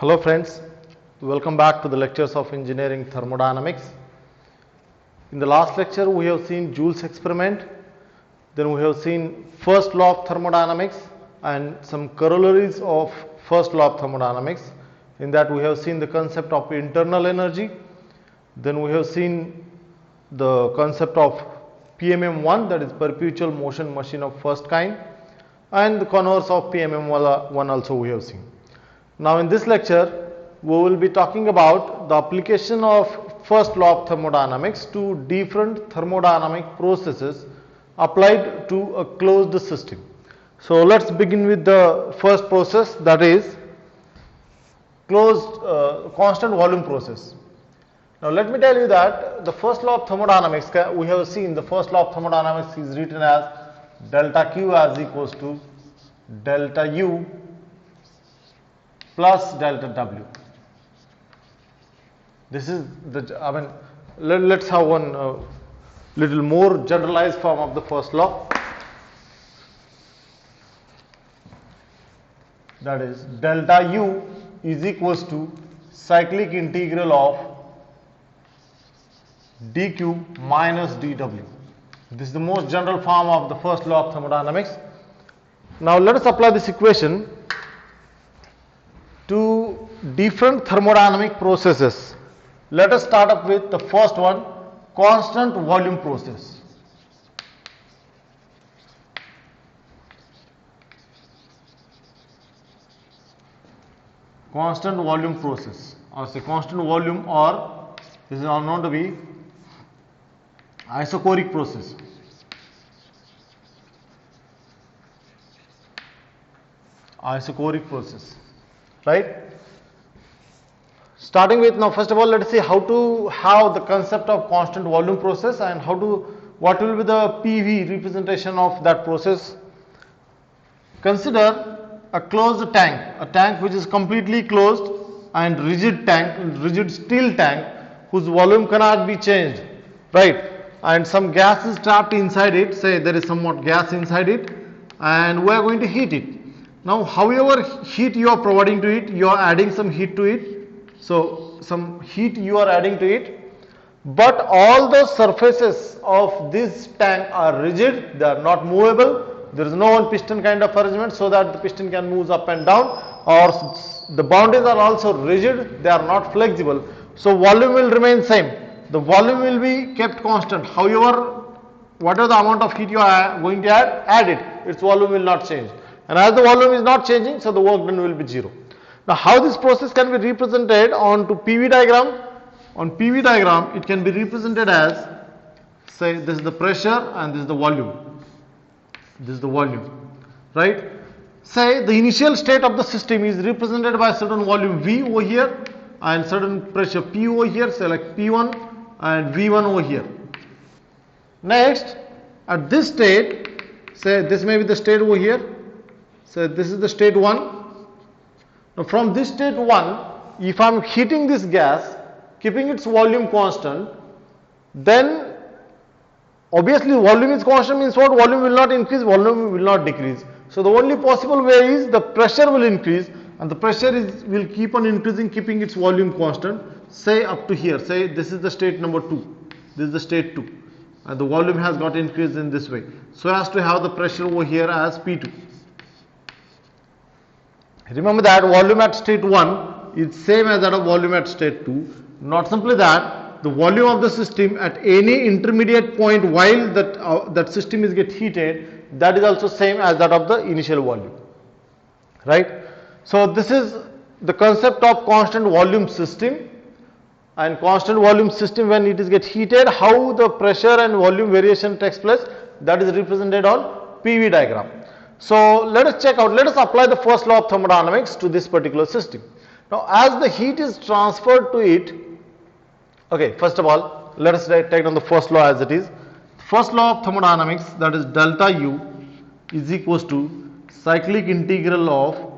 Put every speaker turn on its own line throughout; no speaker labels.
Hello friends, welcome back to the lectures of engineering thermodynamics. In the last lecture we have seen Joule's experiment, then we have seen first law of thermodynamics and some corollaries of first law of thermodynamics. In that we have seen the concept of internal energy, then we have seen the concept of PMM1, that is perpetual motion machine of first kind, and the converse of PMM1 also we have seen. Now in this lecture we will be talking about the application of first law of thermodynamics to different thermodynamic processes applied to a closed system. So let's begin with the first process, that is closed constant volume process. Now let me tell you that the first law of thermodynamics, we have seen the first law of thermodynamics is written as delta Q as equals to delta U plus delta W. This is the, let's have one little more generalized form of the first law. That is delta U is equals to cyclic integral of dq minus dw. This is the most general form of the first law of thermodynamics. Now let us apply this equation to different thermodynamic processes. Let us start up with the first one, constant volume process. Constant volume process, or say constant volume, or this is known to be isochoric process. Isochoric process. Right? Starting with, now first of all let us see how to have the concept of constant volume process and what will be the PV representation of that process. Consider a closed tank, a tank which is completely closed and rigid steel tank whose volume cannot be changed, right? And some gas is trapped inside it, say there is somewhat gas inside it, and we are going to heat it. Now, however heat you are providing to it, you are adding some heat to it. So, some heat you are adding to it, but all the surfaces of this tank are rigid, they are not movable. There is no one piston kind of arrangement so that the piston can move up and down, or the boundaries are also rigid, they are not flexible. So, volume will remain same. The volume will be kept constant. However, whatever the amount of heat you are going to add it, its volume will not change. And as the volume is not changing, so the work done will be zero. Now, how this process can be represented onto PV diagram? On PV diagram, it can be represented as, say, this is the pressure and this is the volume. This is the volume, right? Say the initial state of the system is represented by certain volume V over here and certain pressure P over here, say like P1 and V1 over here. Next, at this state, say this may be the state over here. So this is the state 1. Now from this state 1, if I am heating this gas, keeping its volume constant, then obviously volume is constant means what? Volume will not increase, volume will not decrease. So the only possible way is the pressure will increase, and the pressure will keep on increasing, keeping its volume constant, say up to here. Say this is the state number 2, this is the state 2, and the volume has got increased in this way, so as to have the pressure over here as P2. Remember that volume at state 1 is same as that of volume at state 2. Not simply that, the volume of the system at any intermediate point while that system is get heated, that is also same as that of the initial volume, right? So this is the concept of constant volume system. And constant volume system, when it is get heated, how the pressure and volume variation takes place, that is represented on PV diagram. So let us check out, let us apply the first law of thermodynamics to this particular system. Now as the heat is transferred to it, okay, first of all let us take down the first law as it is. First law of thermodynamics, that is delta U is equals to cyclic integral of,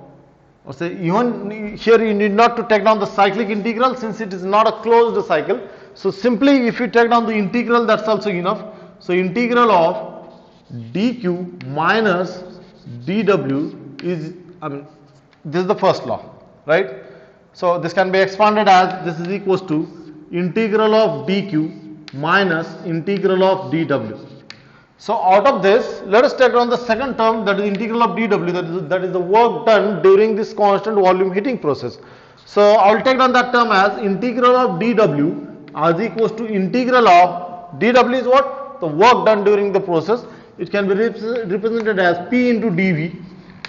or say even here you need not to take down the cyclic integral since it is not a closed cycle. So simply if you take down the integral, that's also enough. So integral of dq minus dw is, this is the first law, right? So this can be expanded as this is equals to integral of dq minus integral of dw. So out of this, let us take on the second term, that is integral of dw, that is the work done during this constant volume heating process. So I will take on that term as integral of dw as equals to integral of dw is what? The work done during the process. It can be represented as P into dV,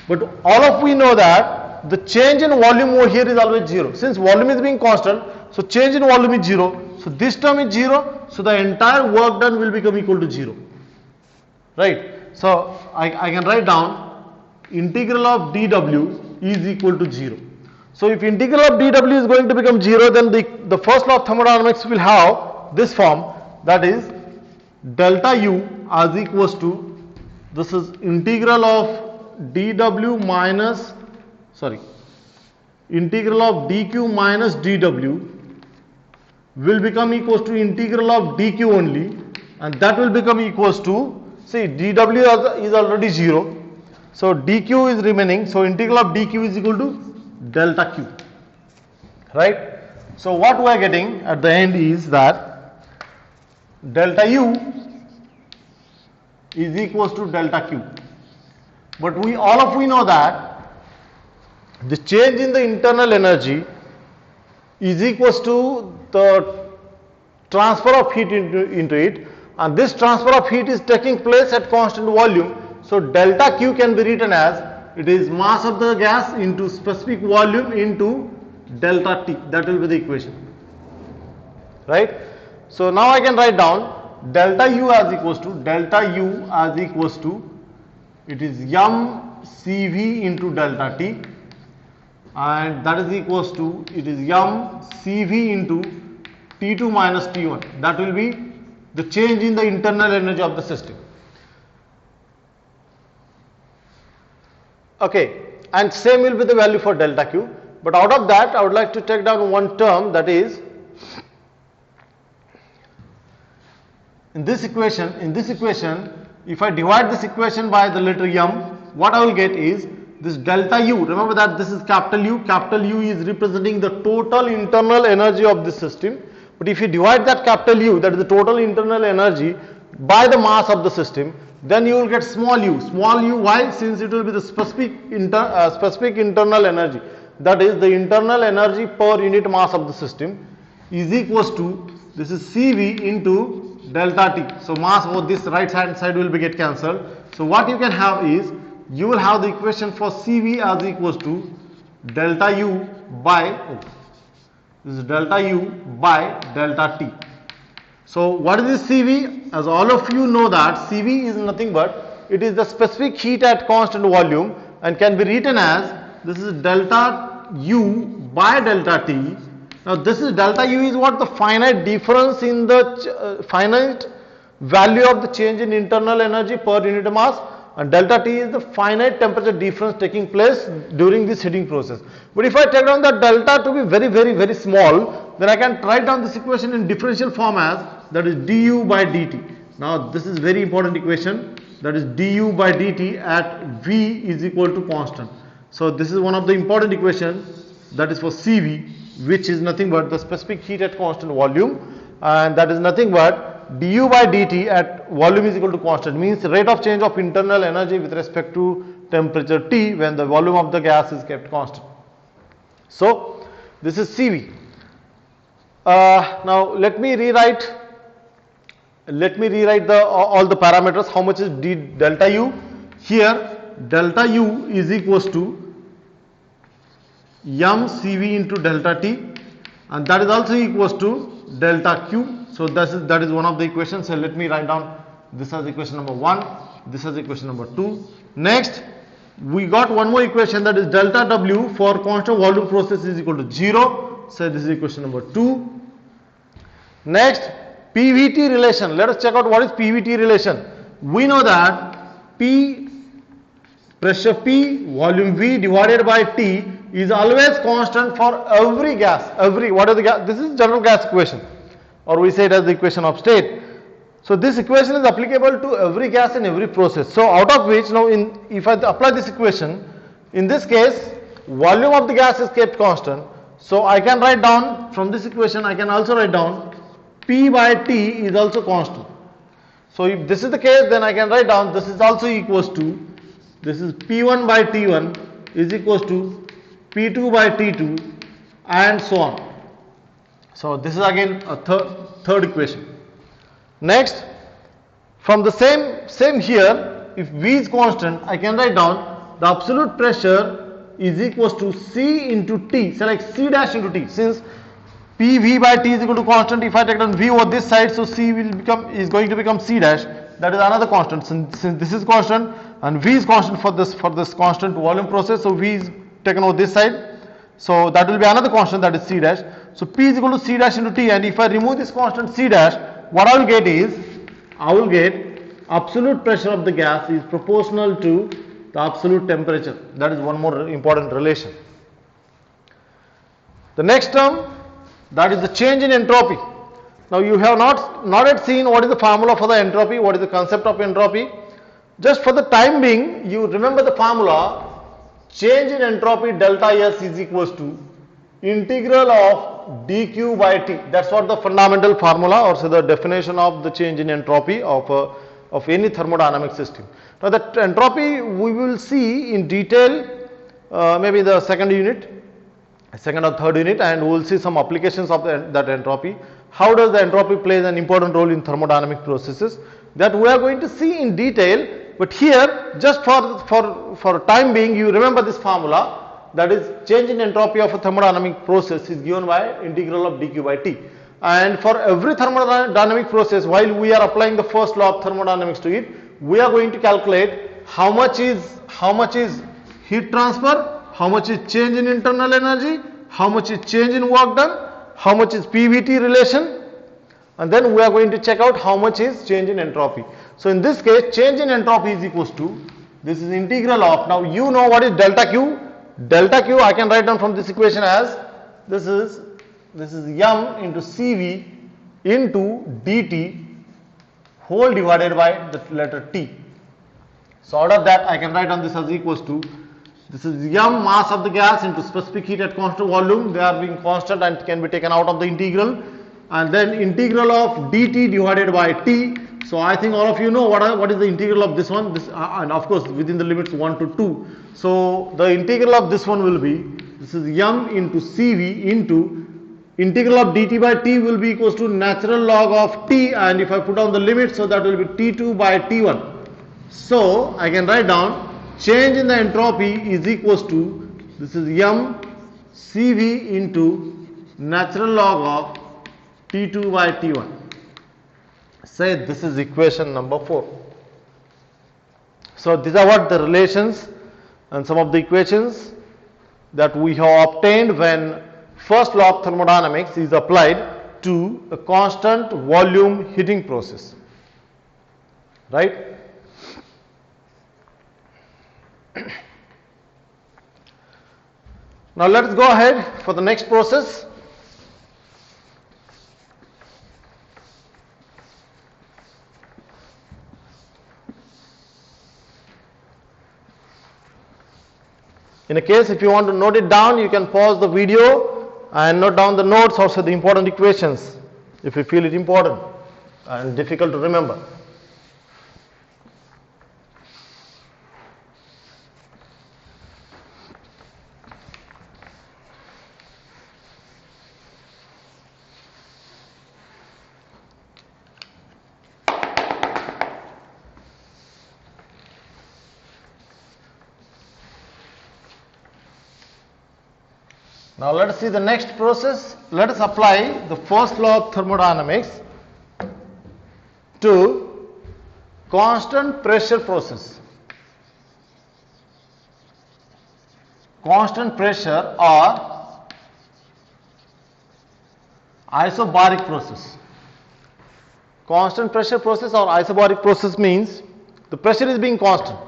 but all of we know that the change in volume over here is always 0. Since volume is being constant, so change in volume is 0. So this term is 0, so the entire work done will become equal to 0. Right? So I can write down integral of dw is equal to 0. So if integral of dw is going to become 0, then the first law of thermodynamics will have this form, that is delta u as equals to, this is integral of dw minus, integral of dq minus dw will become equals to integral of dq only, and that will become equals to, see, dw is already 0, so dq is remaining, so integral of dq is equal to delta q, right? So what we are getting at the end is that delta u is equals to delta q, but we know that the change in the internal energy is equals to the transfer of heat into it, and this transfer of heat is taking place at constant volume. So delta q can be written as, it is mass of the gas into specific volume into delta T. That will be the equation, right? So now I can write down delta u as equals to, it is m CV into delta T, and that is equals to, it is m CV into T2 minus T1. That will be the change in the internal energy of the system. Okay, and same will be the value for delta Q, but out of that I would like to take down one term, that is in this equation, if I divide this equation by the letter m, what I will get is this delta U. Remember that this is capital U is representing the total internal energy of the system, but if you divide that capital U, that is the total internal energy, by the mass of the system, then you will get small u. Why? Since it will be the specific internal energy, that is the internal energy per unit mass of the system, is equals to, this is CV into delta T. So mass for this right hand side will be get cancelled. So what you can have is, you will have the equation for CV as equals to delta U by, this is delta U by delta T. So what is this CV? As all of you know that CV is nothing but, it is the specific heat at constant volume, and can be written as, this is delta U by delta T. Now this is delta U is what? The finite difference in the finite value of the change in internal energy per unit mass, and delta T is the finite temperature difference taking place during this heating process. But if I take down the delta to be very small, then I can write down this equation in differential form as, that is du by dt. Now this is very important equation, that is du by dt at V is equal to constant. So this is one of the important equation, that is for CV, which is nothing but the specific heat at constant volume, and that is nothing but du by dt at volume is equal to constant, means rate of change of internal energy with respect to temperature T when the volume of the gas is kept constant. So this is CV. Now let me rewrite all the parameters. How much is delta U? Here delta U is equals to m CV into delta T, and that is also equals to delta Q. So that is one of the equations. So let me write down this as equation number 1, this as equation number 2. Next we got one more equation, that is delta W for constant volume process is equal to 0. So this is equation number 2. Next, PVT relation. Let us check out what is PVT relation. We know that P, pressure P, volume V divided by T is always constant for every gas. What are the gas? This is general gas equation, or we say it as the equation of state. So this equation is applicable to every gas in every process. So out of which, now if I apply this equation, in this case volume of the gas is kept constant. So I can write down from this equation, I can also write down P by T is also constant. So if this is the case, then I can write down this is also equals to, this is P1 by T1 is equals to P2 by T2 and so on. So this is again a third equation. Next, from the same here, if V is constant, I can write down the absolute pressure is equals to C into T. Select C dash into T. Since PV by T is equal to constant, if I take down V over this side, so C is going to become C dash. That is another constant. Since this is constant and V is constant for this constant volume process, so V is taken over this side. So that will be another constant, that is C dash. So P is equal to C dash into T, and if I remove this constant C dash, what I will get is, I will get absolute pressure of the gas is proportional to the absolute temperature. That is one more important relation. The next term, that is the change in entropy. Now you have not yet seen what is the formula for the entropy, what is the concept of entropy. Just for the time being, you remember the formula. Change in entropy delta S is equals to integral of dq by T. That's what the fundamental formula, or say the definition of the change in entropy of any thermodynamic system. Now that entropy we will see in detail maybe the second or third unit, and we will see some applications of that entropy. How does the entropy plays an important role in thermodynamic processes, that we are going to see in detail. But here, just for time being, you remember this formula, that is change in entropy of a thermodynamic process is given by integral of dq by T. And for every thermodynamic process, while we are applying the first law of thermodynamics to it, we are going to calculate how much is heat transfer, how much is change in internal energy, how much is change in work done, how much is PVT relation, and then we are going to check out how much is change in entropy. So in this case, change in entropy is equals to, this is integral of, now you know what is delta Q. Delta Q I can write down from this equation as, this is m into Cv into dt whole divided by the letter T. So out of that I can write down this as equals to, this is m mass of the gas into specific heat at constant volume. They are being constant and can be taken out of the integral, and then integral of dt divided by T. So I think all of you know what is the integral of this one, and of course within the limits 1 to 2. So the integral of this one will be, this is m into Cv into integral of dt by T will be equals to natural log of T, and if I put down the limit, so that will be T2 by T1. So I can write down change in the entropy is equals to, this is m Cv into natural log of T2 by T1. Say this is equation number 4. So these are what the relations and some of the equations that we have obtained when first law of thermodynamics is applied to a constant volume heating process, right? Now let's go ahead for the next process. In a case, if you want to note it down, you can pause the video and note down the notes, also the important equations, if you feel it important and difficult to remember. Now let us see the next process. Let us apply the first law of thermodynamics to constant pressure process. Constant pressure or isobaric process. Constant pressure process or isobaric process means the pressure is being constant.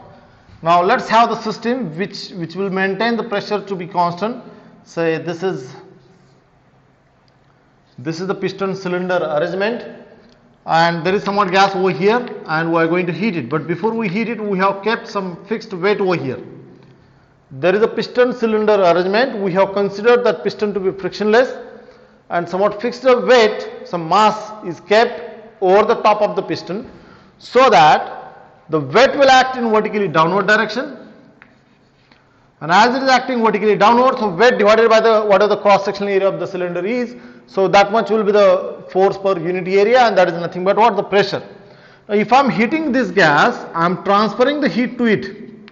Now let's have the system which will maintain the pressure to be constant. Say this is the piston cylinder arrangement, and there is somewhat gas over here, and we are going to heat it. But before we heat it, we have kept some fixed weight over here. there is a piston cylinder arrangement. We have considered that piston to be frictionless and somewhat fixed weight, some mass is kept over the top of the piston so that the weight will act in vertically downward direction, and as it is acting vertically downward, so weight divided by the whatever the cross sectional area of the cylinder is, so that much will be the force per unit area, and that is nothing but what? The pressure. Now if I am heating this gas, I am transferring the heat to it.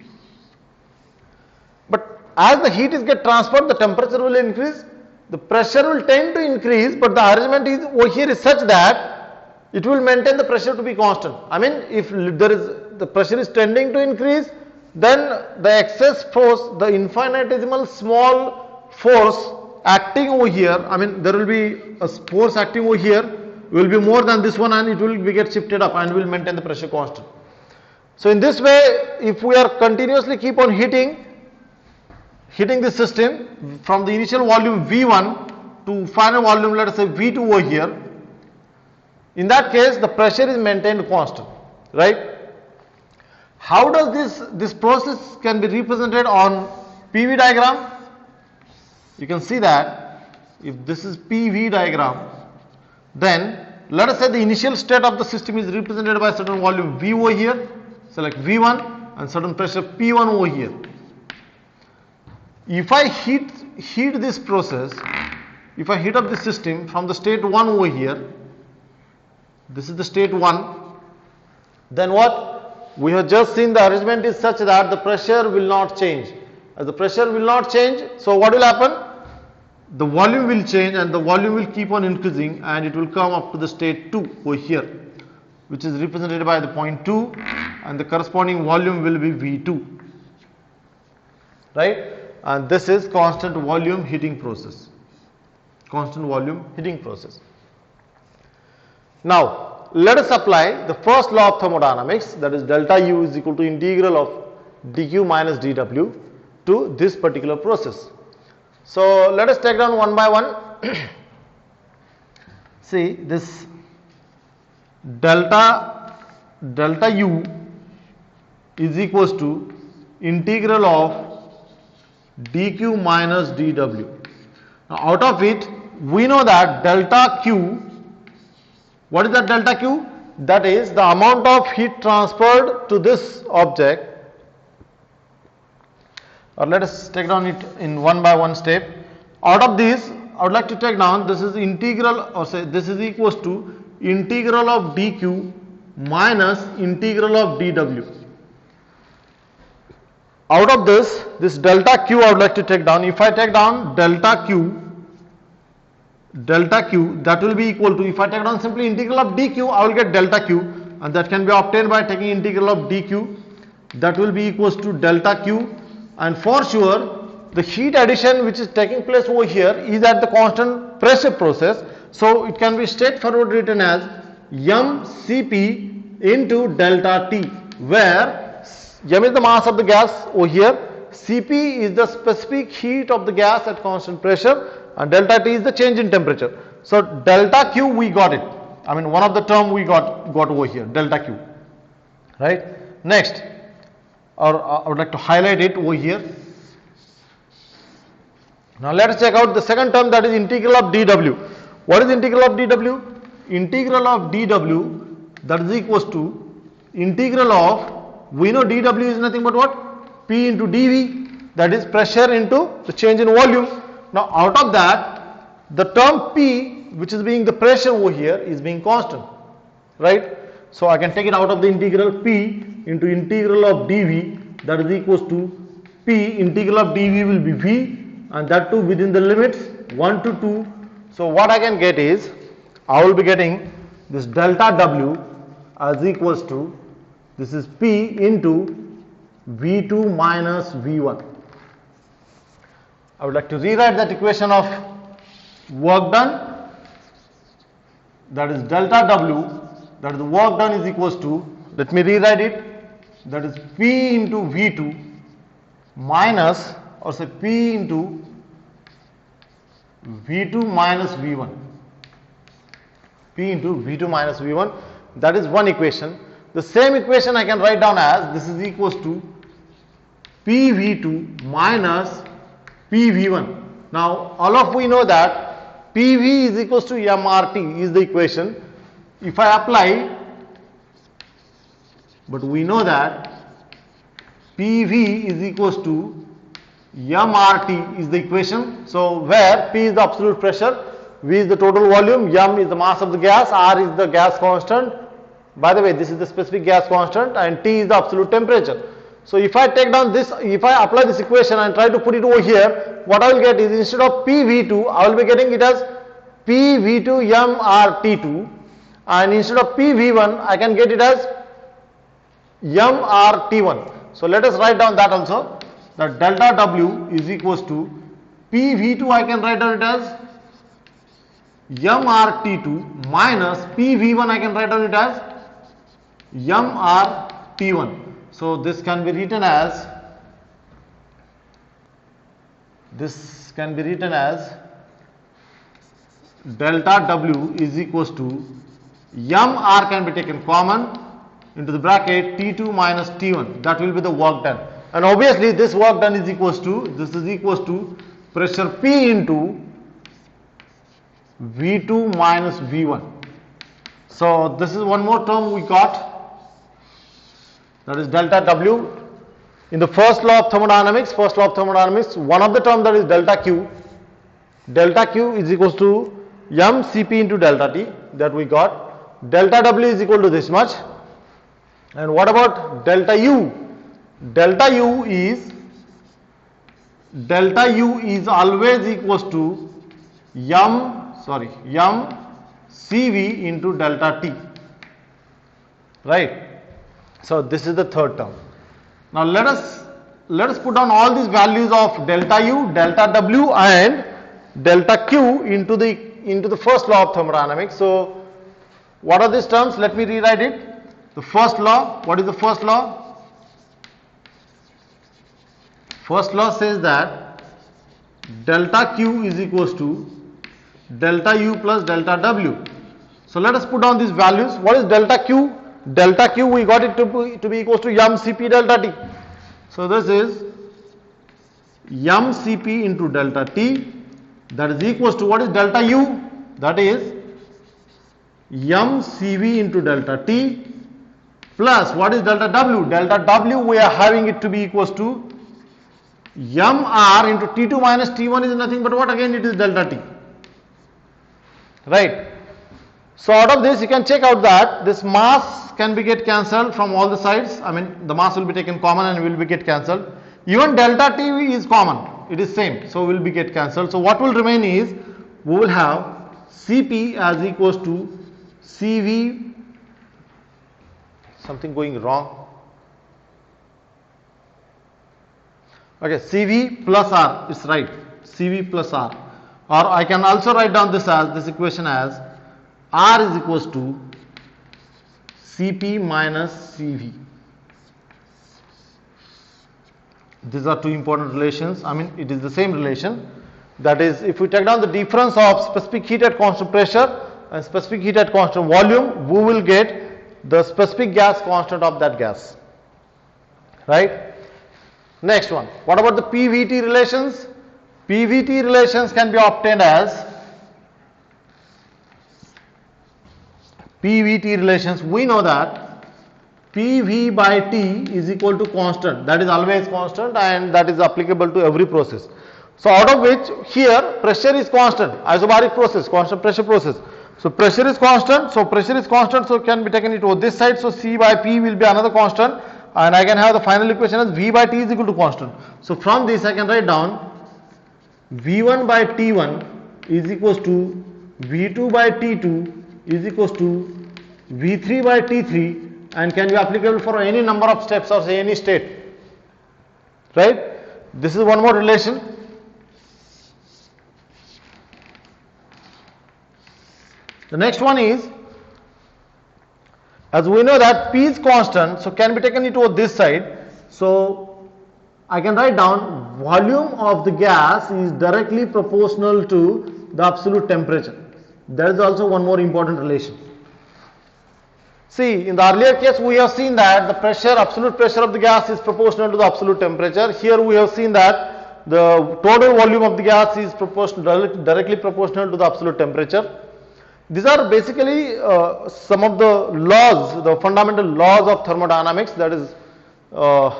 But as the heat is get transferred, the temperature will increase, the pressure will tend to increase, but the arrangement is over here is such that it will maintain the pressure to be constant. I mean, if there is the pressure is tending to increase, then the excess force, the infinitesimal small force acting over here, I mean there will be a force acting over here will be more than this one, and it will be get shifted up and will maintain the pressure constant. So in this way, if we are continuously keep on heating this system from the initial volume V1 to final volume, let us say V2 over here, in that case the pressure is maintained constant, right? How does this process can be represented on PV diagram? You can see that if this is PV diagram, then let us say the initial state of the system is represented by certain volume V over here, select V1, and certain pressure P1 over here. If I heat this process, if I heat up the system from the state 1 over here, this is the state 1, then what? We have just seen the arrangement is such that the pressure will not change. As the pressure will not change, so what will happen? The volume will change and the volume will keep on increasing, and it will come up to the state 2 over here, which is represented by the point 2, and the corresponding volume will be V2, right? And this is constant volume heating process. Constant volume heating process. Now, let us apply the first law of thermodynamics, that is delta U is equal to integral of dq minus dw to this particular process. So let us take down one by one. See, this delta U is equals to integral of dq minus dw. Now out of it, we know that delta Q, what is that delta Q? That is the amount of heat transferred to this object, or let us take down it in one by one step. Out of this, I would like to take down, this is integral, or say this is equals to integral of dq minus integral of dw. Out of this delta Q I would like to take down. If I take down delta Q, that will be equal to, if I take down simply integral of dq, I will get delta Q, and that can be obtained by taking integral of dq. That will be equals to delta Q, and for sure the heat addition which is taking place over here is at the constant pressure process, so it can be straightforward written as mCp into delta T, where m is the mass of the gas over here, Cp is the specific heat of the gas at constant pressure, and delta T is the change in temperature. So delta Q we got it, I mean one of the term we got over here, delta Q, right? Next, or I would like to highlight it over here. Now let us check out the second term, that is integral of dw. What is integral of dw? Integral of dw, that is equals to integral of, we know dw is nothing but what? P into dv, that is pressure into the change in volume. Now out of that, the term P, which is being the pressure over here, is being constant, right? So I can take it out of the integral P into integral of dv, that is equals to P integral of dv will be V, and that too within the limits 1 to 2. So what I can get is, I will be getting this delta W as equals to, this is P into V2 minus V1. I would like to rewrite that equation of work done, that is delta W, that is the work done is equals to, let me rewrite it, that is P into V2 minus, or say P into V2 minus V1. P into V2 minus V1, that is one equation. The same equation I can write down as, this is equals to PV2 minus PV1. Now all of we know that PV is equals to MRT is the equation. If I apply, but we know that PV is equals to MRT is the equation. So where P is the absolute pressure, V is the total volume, M is the mass of the gas, R is the gas constant. By the way, this is the specific gas constant, and T is the absolute temperature. So if I take down this, if I apply this equation and try to put it over here, what I will get is, instead of PV2, I will be getting it as PV2 MRT2, and instead of PV1, I can get it as MRT1. So let us write down that also, that delta W is equals to PV2, I can write down it as MRT2 minus PV1, I can write down it as MRT1. So this can be written as, delta W is equals to MR can be taken common into the bracket T2 minus T1. That will be the work done. And obviously this work done is equals to, pressure P into V2 minus V1. So this is one more term we got, that is delta W. In the first law of thermodynamics, one of the terms, that is delta Q. Delta Q is equals to mCp into delta T, that we got. Delta W is equal to this much. And what about delta U? Delta U is always equals to mCv into delta T, right? So this is the third term. Now let us put down all these values of delta U, delta W and delta Q into the first law of thermodynamics. So what are these terms? Let me rewrite it. The first law, what is the first law? First law says that delta Q is equals to delta U plus delta W. So let us put down these values. What is delta Q? Delta Q, we got it to be equals to mCp delta T. So this is mCp into delta T, that is equals to, what is delta U? That is mCv into delta T plus, what is delta W? Delta W, we are having it to be equals to mR into T2 minus T1 is nothing but what? Again, it is delta T, right? So out of this, you can check out that this mass can be get cancelled from all the sides. I mean, the mass will be taken common and will be get cancelled. Even delta T is common, it is same, so will be get cancelled. So what will remain is, we will have Cp as equals to Cv, something going wrong. Okay, Cv plus R, it's right, Cv plus R. Or I can also write down this equation as R is equals to Cp minus Cv. These are two important relations. I mean, it is the same relation. That is, if we take down the difference of specific heat at constant pressure and specific heat at constant volume, we will get the specific gas constant of that gas, right? Next one, what about the PVT relations? PVT relations can be obtained as PVT relations. We know that PV by T is equal to constant, that is always constant, and that is applicable to every process. So out of which here pressure is constant, isobaric process, constant pressure process. So pressure is constant, so can be taken into this side. So C by P will be another constant, and I can have the final equation as V by T is equal to constant. So from this I can write down V1 by T1 is equals to V2 by T2 is equals to V3 by T3, and can be applicable for any number of steps or say any state, right? This is one more relation. The next one is, as we know that P is constant, so can be taken into this side. So I can write down volume of the gas is directly proportional to the absolute temperature. There is also one more important relation. See, in the earlier case, we have seen that the pressure, absolute pressure of the gas is proportional to the absolute temperature. Here we have seen that the total volume of the gas is directly proportional to the absolute temperature. These are basically some of the laws, the fundamental laws of thermodynamics, that is the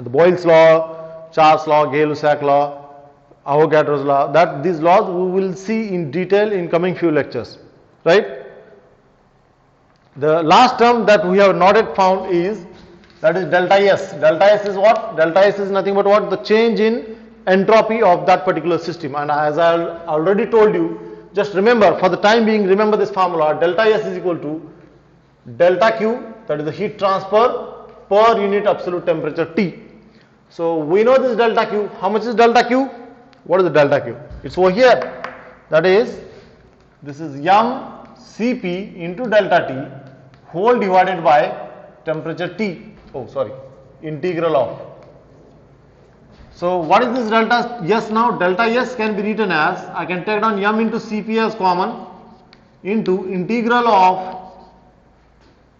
Boyle's law, Charles' law, Gay-Lussac law, Avogadro's law, that these laws we will see in detail in coming few lectures, right? The last term that we have not yet found is, that is delta S. Delta S is what? Delta S is nothing but what? The change in entropy of that particular system. And as I already told you, just remember, for the time being, remember this formula. Delta S is equal to delta Q, that is the heat transfer per unit absolute temperature T. So we know this delta Q. How much is delta Q? What is the delta Q? It's over here. That is, this is m Cp into delta T whole divided by temperature T. Oh, sorry, integral of. So what is this delta S now? Delta S can be written as, I can take down m into Cp as common into integral of,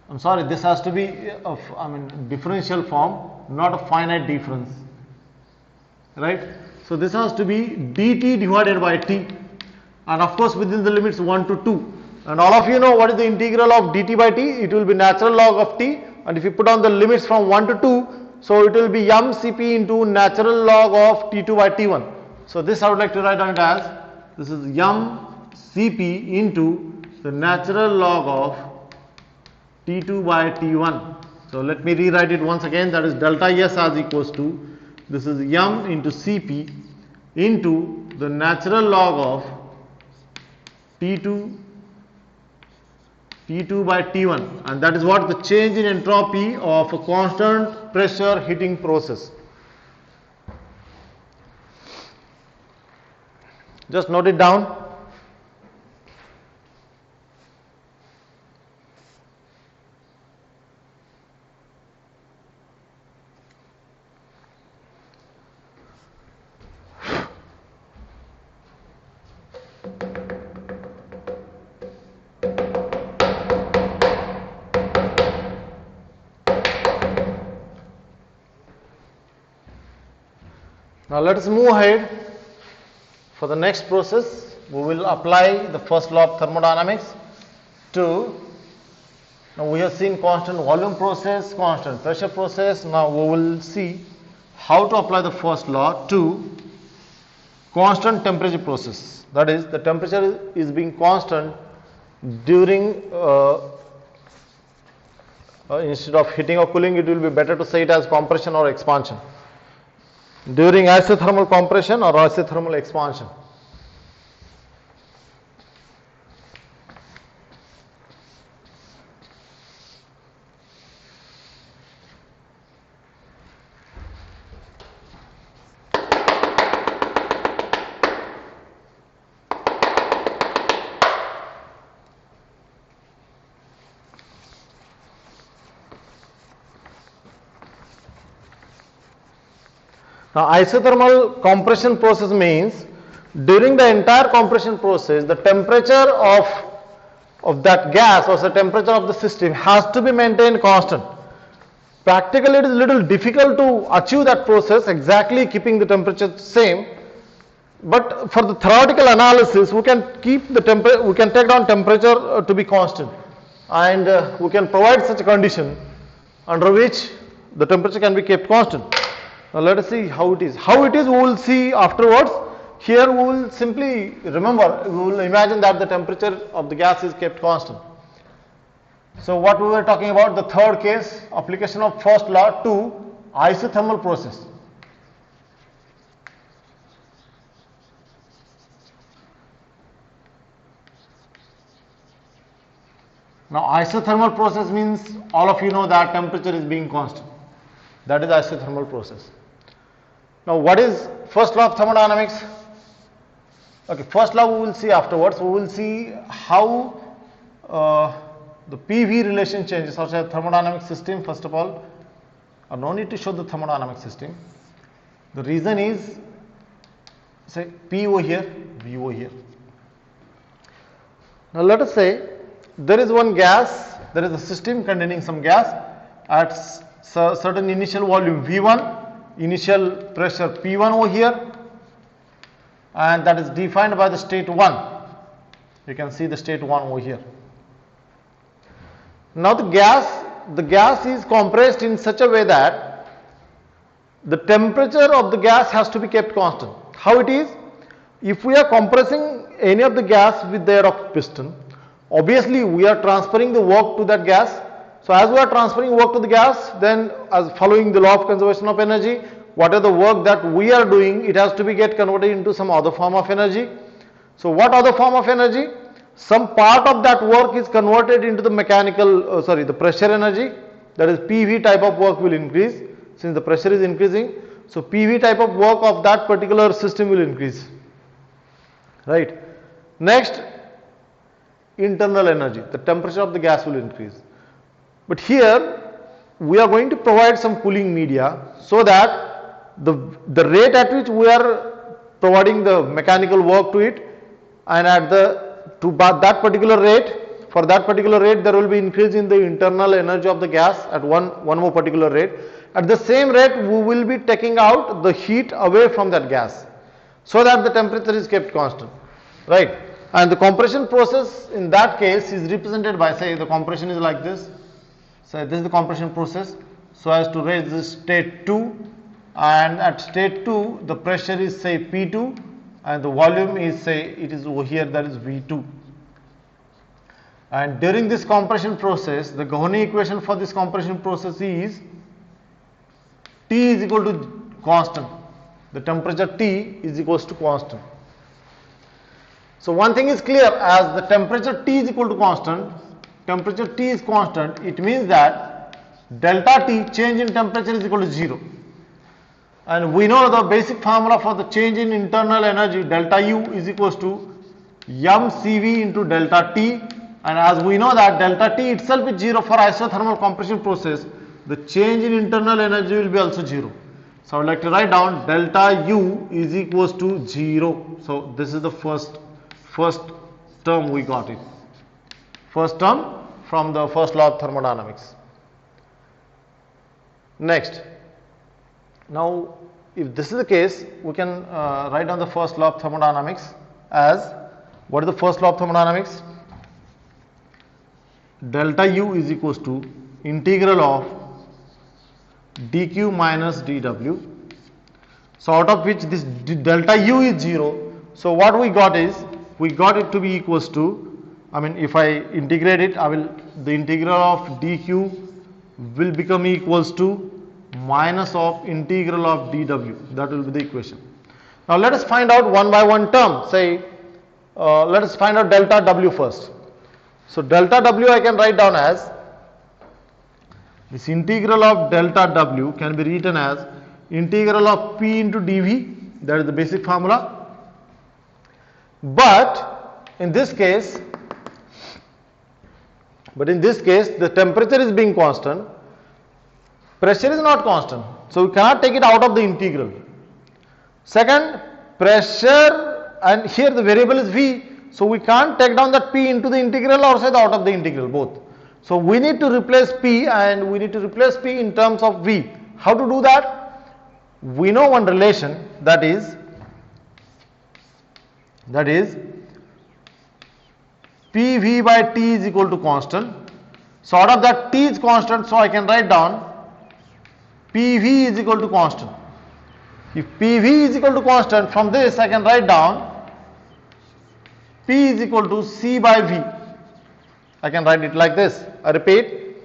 I'm sorry, this has to be of, differential form, not a finite difference, right? So this has to be dt divided by T, and of course within the limits 1 to 2. And all of you know what is the integral of dt by t? It will be natural log of t, and if you put on the limits from 1 to 2, so it will be m Cp into natural log of T2 by T1. So this I would like to write down it as, this is m Cp into the natural log of T2 by T1. So let me rewrite it once again, that is delta S as equals to, this is m into Cp into the natural log of T2 by T1, and that is what? The change in entropy of a constant pressure heating process. Just note it down. Now let us move ahead. For the next process, we will apply the first law of thermodynamics to, now we have seen constant volume process, constant pressure process. Now we will see how to apply the first law to constant temperature process. That is, the temperature is being constant during, instead of heating or cooling, it will be better to say it as compression or expansion. During isothermal compression or isothermal expansion. Now isothermal compression process means during the entire compression process, the temperature of that gas or the temperature of the system has to be maintained constant. Practically it is a little difficult to achieve that process exactly keeping the temperature same, but for the theoretical analysis we can keep the temperature, we can take down temperature to be constant, and we can provide such a condition under which the temperature can be kept constant. Now let us see how it is. How it is we will see afterwards. Here we will simply remember, we will imagine that the temperature of the gas is kept constant. So what we were talking about, the third case, application of first law to isothermal process. Now isothermal process means all of you know that temperature is being constant. That is isothermal process. Now what is first law of thermodynamics? Okay, first law we will see afterwards. We will see how the PV relation changes such as thermodynamic system. First of all, no need to show the thermodynamic system. The reason is, say P over here, V over here. Now let us say there is one gas, there is a system containing some gas at certain initial volume V1, initial pressure P1 over here, and that is defined by the state 1. You can see the state 1 over here. Now the gas is compressed in such a way that the temperature of the gas has to be kept constant. How it is? If we are compressing any of the gas with the air of piston, obviously we are transferring the work to that gas. So as we are transferring work to the gas, then as following the law of conservation of energy, whatever the work that we are doing, it has to be get converted into some other form of energy. So what other form of energy? Some part of that work is converted into the the pressure energy. That is PV type of work will increase since the pressure is increasing. So PV type of work of that particular system will increase. Right. Next, internal energy. The temperature of the gas will increase. But here we are going to provide some cooling media so that the rate at which we are providing the mechanical work to it, and at that particular rate, for that particular rate there will be increase in the internal energy of the gas at one more particular rate. At the same rate we will be taking out the heat away from that gas so that the temperature is kept constant, right? And the compression process in that case is represented by, say, the compression is like this. So this is the compression process, so as to raise this state 2, and at state 2 the pressure is, say, P2, and the volume is, say, it is over here, that is V2. And during this compression process, the Gahoni equation for this compression process is T is equal to constant. The temperature T is equals to constant. So one thing is clear, as the temperature T is equal to constant, temperature T is constant, it means that delta T, change in temperature, is equal to 0. And we know the basic formula for the change in internal energy, delta U is equals to mCV into delta T, and as we know that delta T itself is 0 for isothermal compression process, the change in internal energy will be also 0. So I would like to write down delta U is equals to 0. So this is the first term we got it. First term from the first law of thermodynamics. Next, now if this is the case, we can write down the first law of thermodynamics as, what is the first law of thermodynamics? Delta U is equals to integral of dq minus dw. So out of which this delta U is 0. So what we got is, we got it to be equals to, if I integrate it, the integral of dq will become equals to minus of integral of dw. That will be the equation. Now let us find out one by one term. Say, let us find out delta W first. So delta W I can write down as, this integral of delta W can be written as integral of P into dV. That is the basic formula. But in this case the temperature is being constant, pressure is not constant, so we cannot take it out of the integral. Second, pressure, and here the variable is V, so we can't take down that P into the integral or say out of the integral, both. So we need to replace P, and we need to replace P in terms of V. How to do that? We know one relation, that is PV by T is equal to constant. So out of that T is constant, so I can write down PV is equal to constant. If PV is equal to constant, from this I can write down P is equal to C by V. I can write it like this. I repeat,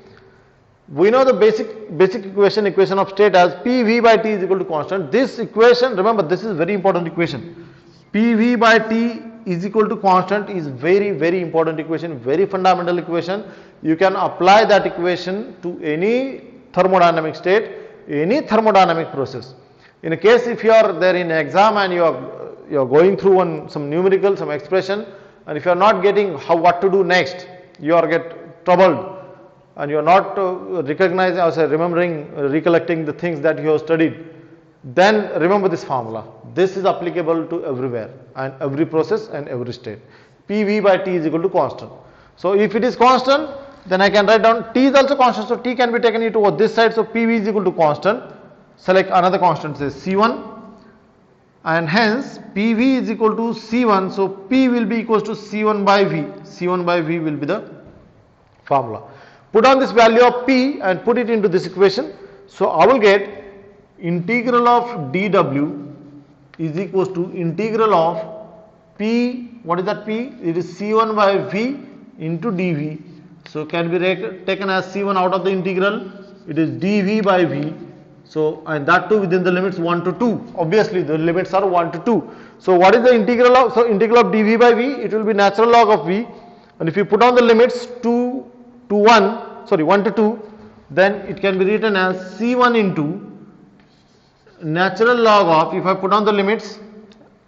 we know the basic equation of state as PV by T is equal to constant. This equation, remember, this is very important equation. PV by T is equal to constant is very, very important equation, very fundamental equation. You can apply that equation to any thermodynamic state, any thermodynamic process. In a case if you are there in exam and you are going through some numerical, some expression, and if you are not getting what to do next, you are get troubled, and you are not recognizing or say recollecting the things that you have studied, then remember this formula. This is applicable to everywhere and every process and every state. PV by T is equal to constant. So if it is constant, then I can write down T is also constant, so T can be taken into this side, so PV is equal to constant. Select another constant, say C1, and hence PV is equal to C1, so P will be equals to C1 by V. C1 by V will be the formula. Put on this value of P and put it into this equation. So I will get integral of dW is equals to integral of P, what is that P? It is C1 by V into dV. So can be taken as C1 out of the integral, it is dV by V. So, and that too within the limits 1 to 2. Obviously the limits are 1 to 2. So what is the integral of, so integral of dV by V, it will be natural log of V, and if you put on the limits 1 to 2, then it can be written as C1 into natural log of, if I put on the limits,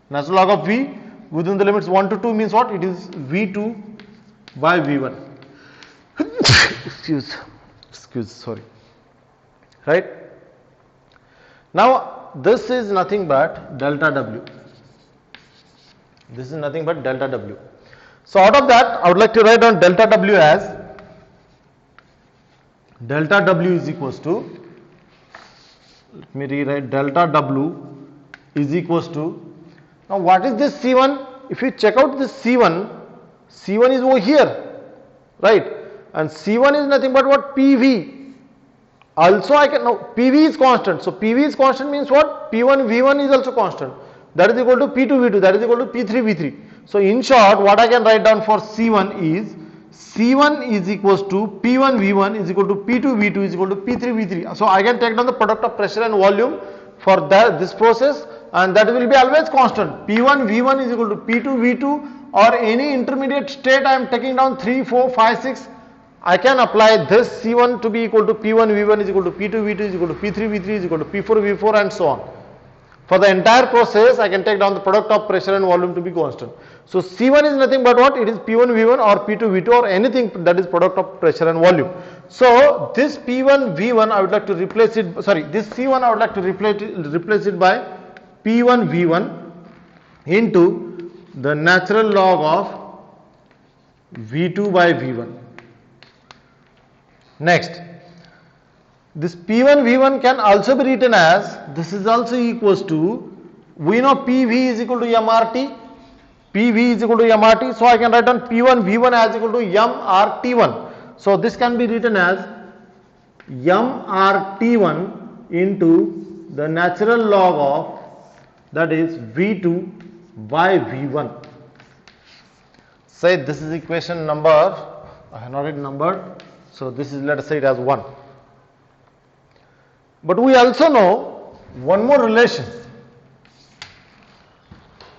natural log of V within the limits 1 to 2 means what? It is V2 by V1. Sorry. Right? Now this is nothing but delta W. This is nothing but delta W. So out of that, I would like to write down delta W as delta W is equals to, let me rewrite, delta W is equals to, now what is this C1? If you check out this C1, C1 is over here, right? And C1 is nothing but what? PV. Also I can, now PV is constant. So PV is constant means what? P1 V1 is also constant. That is equal to P2 V2, that is equal to P3 V3. So in short, what I can write down for C1 is C1 is equals to P1 V1 is equal to P2 V2 is equal to P3 V3. So I can take down the product of pressure and volume for this process, and that will be always constant. P1 V1 is equal to P2 V2, or any intermediate state I am taking down 3, 4, 5, 6. I can apply this C1 to be equal to P1 V1 is equal to P2 V2 is equal to P3 V3 is equal to P4 V4 and so on. For the entire process, I can take down the product of pressure and volume to be constant. So C1 is nothing but what? It is P1 V1 or P2 V2 or anything that is product of pressure and volume. So this P1 V1 I would like to replace it, sorry, this C1 I would like to replace it by P1 V1 into the natural log of V2 by V1. Next, this P1 V1 can also be written as, this is also equals to, we know PV is equal to MRT, PV is equal to MRT, so I can write down P1 V1 as equal to MRT1. So this can be written as MRT1 into the natural log of, that is V2 by V1. Say this is equation number, I have not written numbered, so this is, let us say it as 1. But we also know one more relation.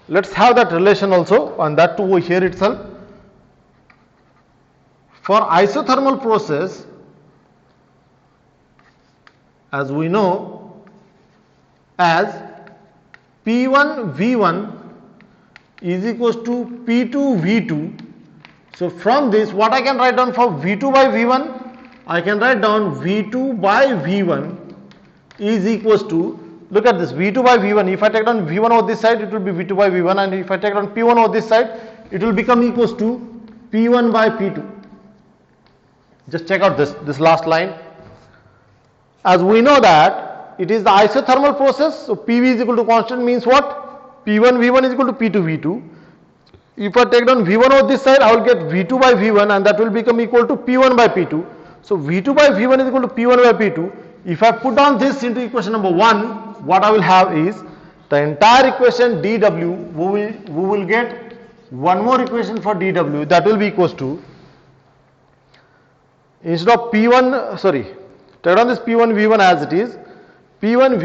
Let's have that relation also, and that too over here itself. For isothermal process, as we know, as P1 V1 is equals to P2 V2. So from this, what I can write down for V2 by V1? I can write down V2 by V1 is equals to, look at this, V2 by V1. If I take down V1 over this side, it will be V2 by V1, and if I take down P1 over this side, it will become equals to P1 by P2. Just check out this last line. As we know that it is the isothermal process, so PV is equal to constant means what? P1 V1 is equal to P2 V2. If I take down V1 over this side, I will get V2 by V1, and that will become equal to P1 by P2. So V2 by V1 is equal to P1 by P2. If I put down this into equation number 1, what I will have is the entire equation dW. We will get one more equation for dW, that will be equals to, instead of P1, sorry, take down this P1 V1 as it is, P1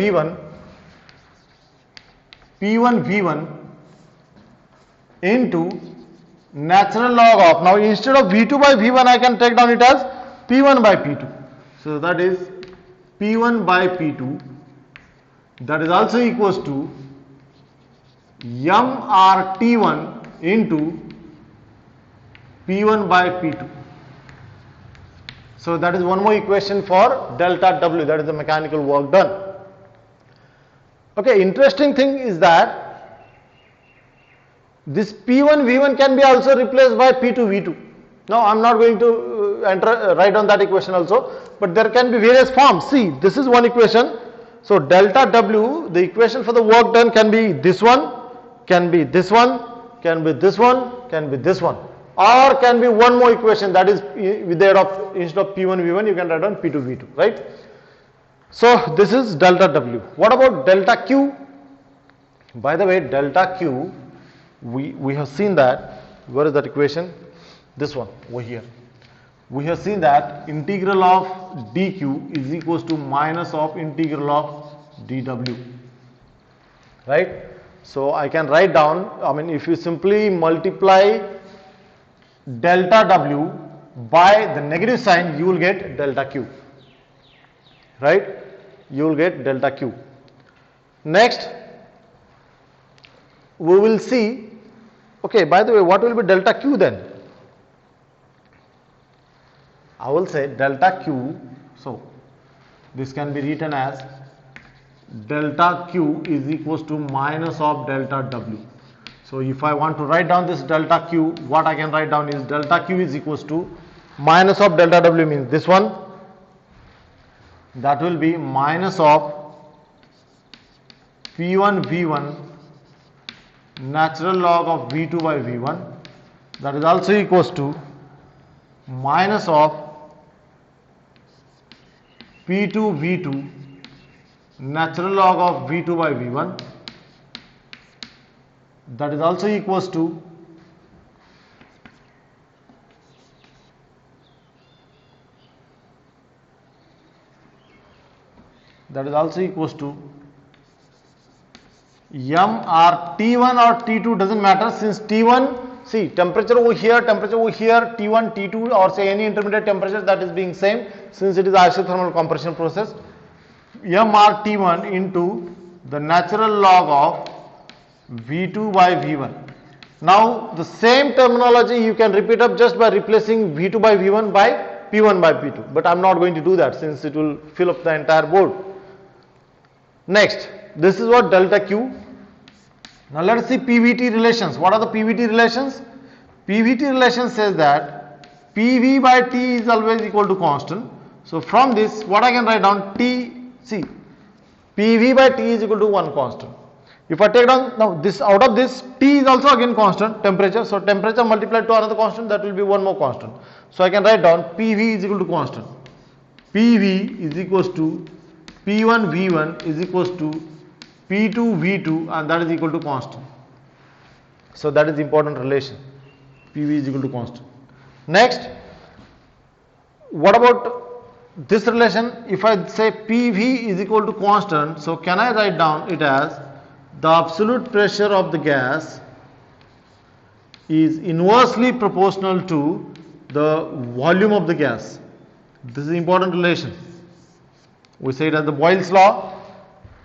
V1 into natural log of, now instead of V2 by V1 I can take down it as P1 by P2. So that is P1 by P2, that is also equals to MRT1 into P1 by P2. So that is one more equation for delta W, that is the mechanical work done. Okay, interesting thing is that this P1 V1 can be also replaced by P2 V2. Now I am not going to write down that equation also, but there can be various forms. See, this is one equation. So delta W, the equation for the work done can be this one, can be this one, can be this one, can be this one, or can be one more equation, that is with the aid of, instead of P1 V1 you can write down P2 V2, right? So this is delta W. What about delta Q? By the way, delta Q, we have seen that, where is that equation? This one over here. We have seen that integral of dq is equals to minus of integral of dw, right? So I can write down, I mean, if you simply multiply delta w by the negative sign, you will get delta q, right? You will get delta q. Next, we will see, okay, by the way, what will be delta q then? I will say delta q, so this can be written as delta q is equals to minus of delta w. So if I want to write down this delta q, what I can write down is delta q is equals to minus of delta w, means this one, that will be minus of p1 v1 natural log of v2 by v1, that is also equals to minus of P2 V2 natural log of V2 by V1, that is also equals to m or T1 or T2 doesn't matter, since T1, see, temperature over here, T1, T2, or say any intermediate temperature, that is being same, since it is isothermal compression process. M or T1 into the natural log of V2 by V1. Now the same terminology you can repeat up just by replacing V2 by V1 by P1 by P2, but I am not going to do that since it will fill up the entire board. Next, this is what delta Q. Now let us see PVT relations. What are the PVT relations? PVT relation says that PV by T is always equal to constant. So from this, what I can write down, T, see, PV by T is equal to one constant. If I take down, now this, out of this, T is also again constant, temperature. So temperature multiplied to another constant, that will be one more constant. So I can write down PV is equal to constant. PV is equals to P1 V1 is equals to P2 V2, and that is equal to constant. So that is the important relation. PV is equal to constant. Next, what about this relation? If I say PV is equal to constant, so can I write down it as the absolute pressure of the gas is inversely proportional to the volume of the gas. This is an important relation. We say it as the Boyle's law.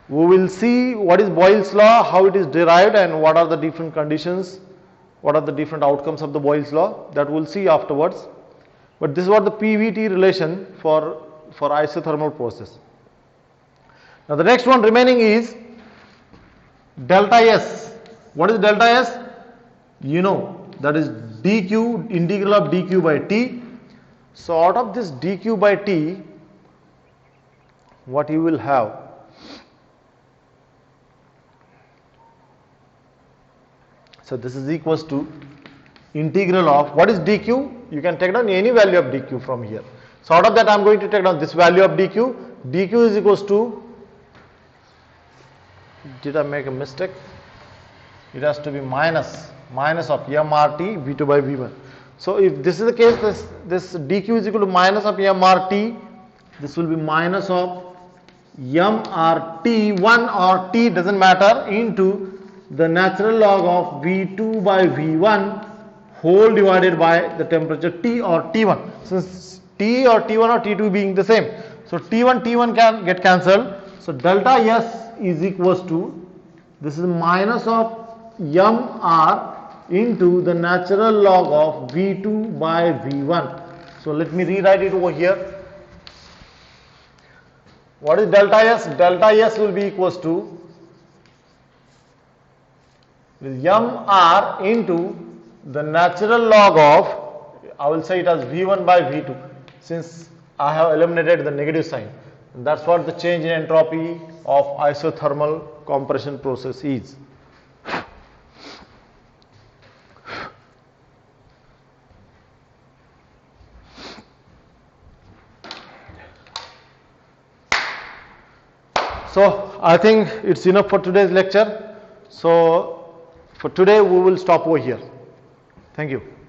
We will see what is Boyle's law, how it is derived, and what are the different conditions, what are the different outcomes of the Boyle's law, that we will see afterwards. But this is what the PVT relation for isothermal process. Now the next one remaining is delta S. What is delta S? You know, that is dq, integral of dq by t. So out of this dq by t, what you will have? So this is equals to integral of, what is dq? You can take down any value of dq from here. So out of that I am going to take down this value of dq. dq is equals to, did I make a mistake? It has to be minus of mRT V2 by V1. So if this is the case, this dq is equal to minus of mRT, this will be minus of mRT1 or t doesn't matter into the natural log of V2 by V1 whole divided by the temperature T or T1. Since T or T1 or T2 being the same, so T1 can get cancelled. So delta S is equals to, this is minus of mR into the natural log of V2 by V1. So let me rewrite it over here. What is delta S? Delta S will be equals to mR into the natural log of, I will say it as V1 by V2 since I have eliminated the negative sign. And that's what the change in entropy of isothermal compression process is. So I think it's enough for today's lecture. So for today we will stop over here. Thank you.